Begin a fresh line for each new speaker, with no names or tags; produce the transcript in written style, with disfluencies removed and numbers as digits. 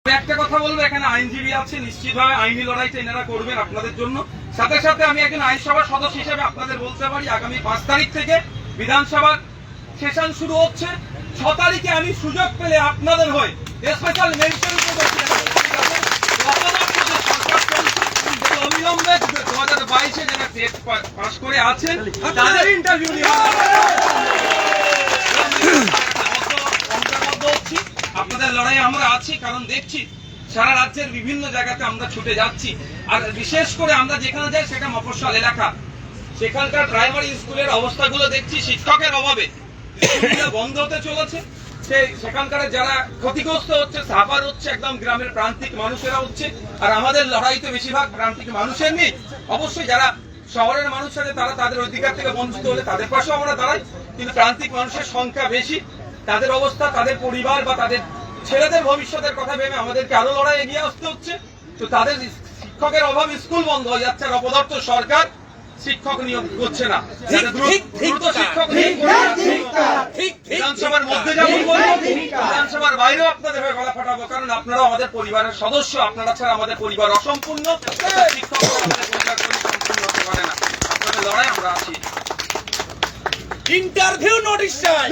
একটা কথা বলবো, এখানে আইনজীবী আছে, নিশ্চিতভাবে আইনি লড়াইটা এনারা করবেন আপনাদের জন্য। সাথে সাথে আমি একজন আইনসভার সদস্য হিসেবে আপনাদের বলতে পারি, আগামী 5 তারিখ থেকে বিধানসভার সেশন শুরু হচ্ছে। 6 তারিখে আমি সুযোগ পেলে আপনাদের হয়ে স্পেশাল মেনশন অবিলম্বে 2022-এ যারা টেস্ট পাস করে আছেন তাদের ইন্টারভিউ নিয়ে আপনাদের লড়াই আমরা আছি। কারণ দেখছি সারা রাজ্যের বিভিন্ন জায়গাতে আমরা ছুটে যাচ্ছি, আর বিশেষ করে আমরা যেখানে যাই সেটা মফস্বল এলাকা। সেখানকার প্রাইমারি স্কুলের অবস্থাগুলো দেখছি, শিক্ষকের অভাবে বন্ধ হতে চলেছে। সেখানকার যারা ক্ষতিগ্রস্ত হচ্ছে, সাফার হচ্ছে একদম গ্রামের প্রান্তিক মানুষেরা হচ্ছে। আর আমাদের লড়াইতে বেশিরভাগ প্রান্তিক মানুষের নেই। অবশ্যই যারা শহরের মানুষ আছে তারা তাদের অধিকার থেকে বঞ্চিত হলে তাদের পাশেও আমরা দাঁড়াই, কিন্তু প্রান্তিক মানুষের সংখ্যা বেশি। তাদের অবস্থা, তাদের পরিবার বা তাদের ছেলেদের ভবিষ্যতের কথা ভেবে আমাদেরকে আরো লড়াই এগিয়ে আসতে হচ্ছে। তো তাদের শিক্ষকের অভাব, স্কুল বন্ধ হয়ে যাচ্ছে, আর অপদার্থ সরকার শিক্ষক নিয়োগ করছে না। দ্রুত শিক্ষক নিয়োগ বিধানসভার মধ্যে যেমন বলবো, বিধানসভার বাইরেও আপনাদের হয়ে গলা ফাটাবো। কারণ আপনারাও আমাদের পরিবারের সদস্য, আপনারা ছাড়া আমাদের পরিবার অসম্পূর্ণ। শিক্ষক আমাদের পরিবার সম্পূর্ণ হতে পারে না। আপনাদের লড়াই আমরা আছি।
ইন্টারভিউ নোটিশ চাই।